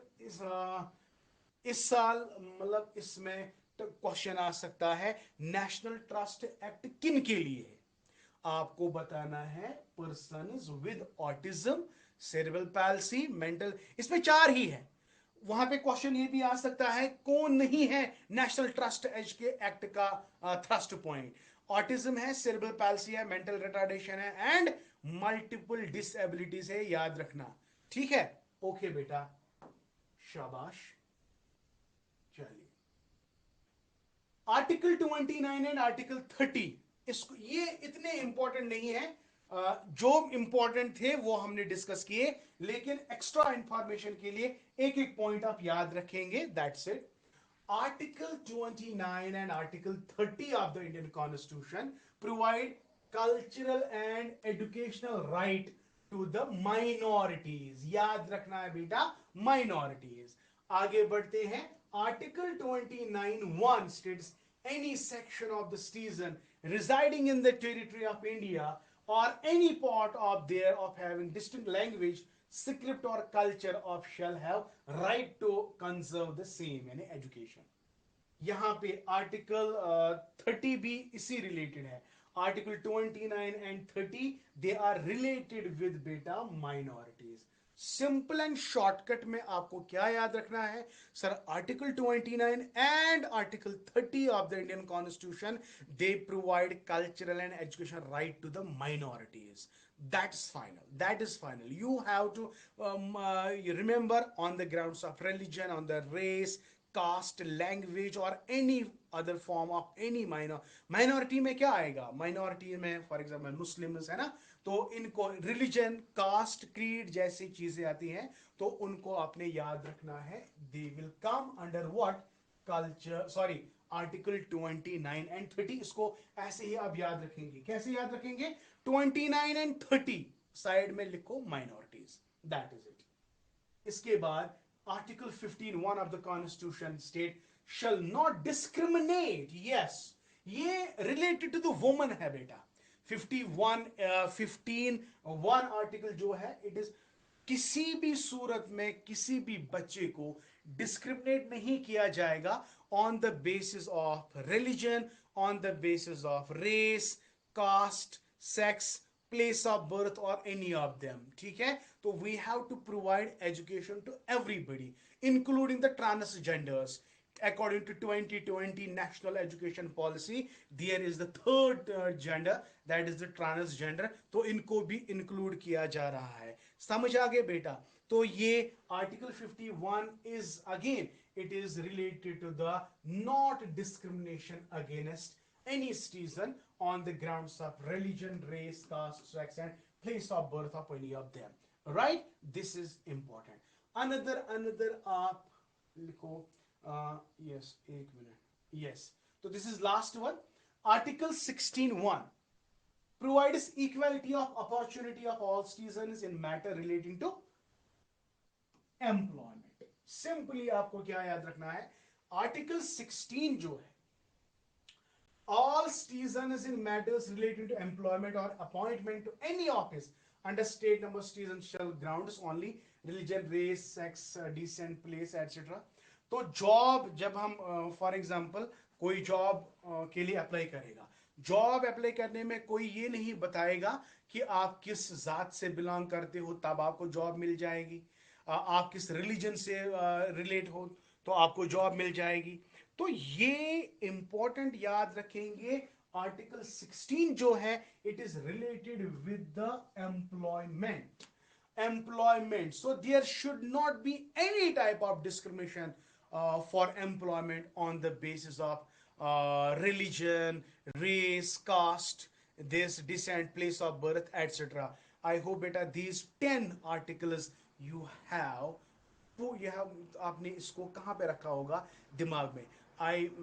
इस साल मतलब इसमें क्वेश्चन आ सकता है, नेशनल ट्रस्ट एक्ट किन के लिए है? आपको बताना है persons with autism, cerebral palsy, mental, इसमें 4 ही है। वहां पे क्वेश्चन ये भी आ सकता है, कौन नहीं है नेशनल ट्रस्ट एक्ट का थ्रस्ट पॉइंट? ऑटिज्म है, सेरेब्रल पैल्सी है, मेंटल रिटार्डेशन है, एंड मल्टीपल डिसेबिलिटीज है, याद रखना। ठीक है, ओके बेटा, शाबाश। चलिए, आर्टिकल 29 एंड आर्टिकल 30 इसको, ये इतने इंपॉर्टेंट नहीं है। जो इंपॉर्टेंट थे वो हमने डिस्कस किए, लेकिन एक्स्ट्रा इंफॉर्मेशन के लिए एक एक पॉइंट आप याद रखेंगे, that's it. Article 29 and Article 30 of the Indian Constitution provide cultural and educational right to the minorities. याद रखना है बेटा, minorities। आगे बढ़ते हैं। Article 29(1) states any section of the citizen residing in the territory of India or any part of there of having distinct language, script or culture of shall have right to conserve the same, यानी education. यहाँ पे article 30 भी इसी related है। Article 29 and 30 they are related with बेटा minorities. Simple and shortcut में आपको क्या याद रखना है sir? Article 29 and article 30 of the Indian constitution they provide cultural and education right to the minorities. That's final. That is final. You have to you remember on the grounds of religion, on the race, caste, language or any other form of any minority में क्या आएगा? Minority में for example Muslims है ना, तो इनको religion, caste, creed जैसी चीजें आती हैं, तो उनको आपने याद रखना है। They will come under what? Culture, sorry, article 29 and 30। इसको ऐसे ही आप याद रखेंगे। कैसे याद रखेंगे? 29 एंड 30 साइड में लिखो माइनॉरिटीज, दैट इज इट। इसके बाद article 15(1) of the constitution state shall not discriminate. Yes, ये रिलेटेड टू द वुमन है बेटा। 15(1) आर्टिकल जो है, इट इज किसी भी सूरत में किसी भी बच्चे को डिस्क्रिमिनेट नहीं किया जाएगा on the basis of religion, on the basis of race, caste, sex, place of birth और एनी ऑफ देम। ठीक है, तो we have to provide education to everybody including the transgenders. According to 2020 National Education Policy, there is the third gender, that is the transgender, तो इनको भी include किया जा रहा है। समझ आ गए बेटा? तो ये article 51 is again, it is related to the not discrimination against any citizen on the grounds of religion, race, caste, sex and place of birth of any of them, right? This is important. Another आप लिखो, yes, एक minute, yes, तो this is last one. Article 16(1) provides equality of opportunity of all citizens in matter relating to employment. Simply आपको क्या याद रखना है? Article 16 जो है, all citizens in matters relating to employment or appointment to any office under state number citizen shall grounds only religion, race, sex, descent, place etc। तो job जब हम फॉर एग्जांपल कोई जॉब के लिए अप्लाई करेगा, job apply करने में कोई ये नहीं बताएगा कि आप किस जात से बिलोंग करते हो तब आपको जॉब मिल जाएगी, आप किस रिलीजन से रिलेट हो तो आपको जॉब मिल जाएगी। तो ये इंपॉर्टेंट याद रखेंगे। आर्टिकल 16 जो है, it is related with the employment, so there should not be any type of discrimination for employment on the basis of religion, race, caste, this descent, place of birth etc। I hope beta these 10 articles you have, तो यह आपने इसको कहाँ पे रखा होगा? दिमाग में।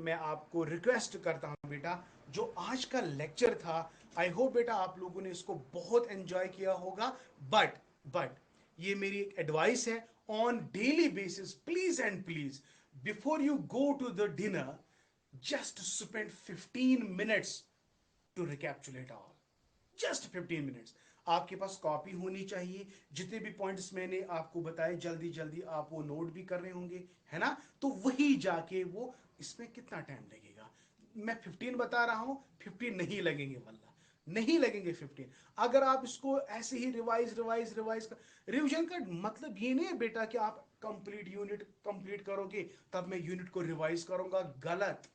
मैं आपको रिक्वेस्ट करता हूँ बेटा, जो आज का लेक्चर था, आई होप बेटा आप लोगों ने इसको बहुत एंजॉय किया होगा। बट ये मेरी एक एडवाइस है, on daily basis please and please before you go to the dinner just spend 15 minutes to recapitulate all, just 15 minutes। आपके पास कॉपी होनी चाहिए, जितने भी पॉइंट्स मैंने आपको बताए जल्दी जल्दी आप वो नोट भी कर रहे होंगे, है ना? तो वही जाके वो, इसमें कितना टाइम लगेगा? मैं 15 बता रहा हूं, 15 नहीं लगेंगे, वल्ला नहीं लगेंगे 15। अगर आप इसको ऐसे ही रिवाइज रिवीजन का मतलब ये नहीं है बेटा कि आप कंप्लीट यूनिट कंप्लीट करोगे तब मैं यूनिट को रिवाइज करूंगा। गलत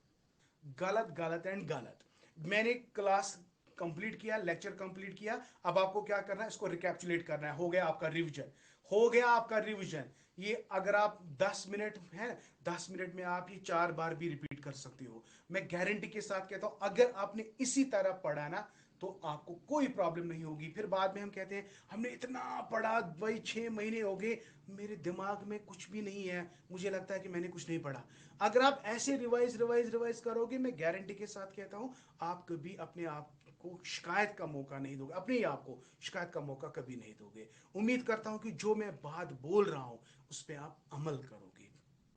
गलत गलत एंड गलत। मैंने क्लास कंप्लीट किया, लेक्चर कंप्लीट किया, अब आपको क्या करना है? इसको रिकैप्चुलेट करना है, हो गया आपका रिवीजन। हो गया आपका रिवीजन। ये अगर आप 10 मिनट है, 10 मिनट में आप ये 4 बार भी रिपीट कर सकते हो। मैं गारंटी के साथ कहता हूं, अगर आपने इसी तरह पढ़ा ना तो आपको कोई प्रॉब्लम नहीं होगी। फिर बाद में हम कहते हैं हमने इतना पढ़ा, भाई 6 महीने हो गए, मेरे दिमाग में कुछ भी नहीं है, मुझे लगता है कि मैंने कुछ नहीं पढ़ा। अगर आप ऐसे रिवाइज रिवाइज रिवाइज करोगे, मैं गारंटी के साथ कहता हूं आप कभी अपने आप को शिकायत का मौका नहीं दोगे, अपने ही आप को शिकायत का मौका कभी नहीं दोगे। उम्मीद करता हूं कि जो मैं बात बोल रहा हूं उस पर आप अमल करोगे,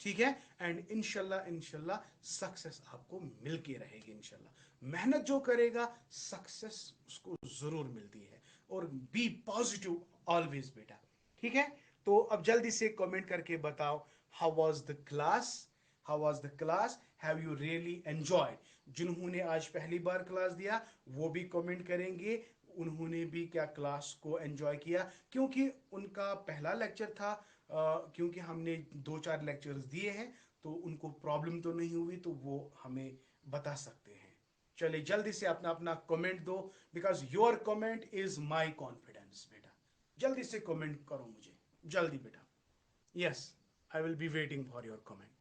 ठीक है। एंड इनशाला इनशाला सक्सेस आपको मिलके रहेगी इनशाला। मेहनत जो करेगा सक्सेस उसको जरूर मिलती है। और बी पॉजिटिव ऑलवेज बेटा, ठीक है। तो अब जल्दी से कमेंट करके बताओ, how was the class, how was the class, have you really enjoyed. जिन्होंने आज पहली बार क्लास दिया वो भी कमेंट करेंगे उन्होंने भी क्या क्लास को एंजॉय किया, क्योंकि उनका पहला लेक्चर था। क्योंकि हमने 2-4 लेक्चर्स दिए हैं तो उनको प्रॉब्लम तो नहीं हुई, तो वो हमें बता सकते हैं। चलिए जल्दी से अपना अपना कमेंट दो, because your comment is my confidence बेटा। जल्दी से कमेंट करो मुझे, जल्दी बेटा। Yes, I will be waiting for your comment.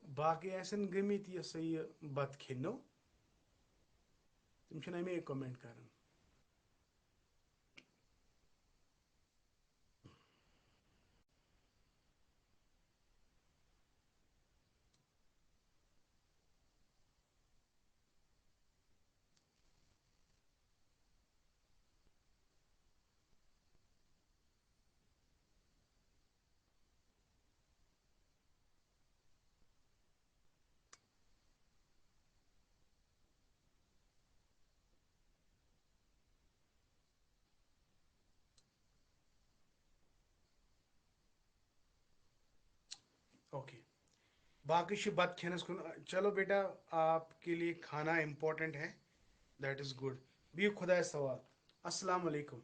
बाकी ऐसन गमित ये सही बत खेनो, तुम छना में कमेंट करन। ओके, बाकी शि बात खेनस कुन। चलो बेटा, आपके लिए खाना इंपॉर्टेंट है, दैट इज गुड। भी खुदा सवाल। अस्सलाम वालेकुम।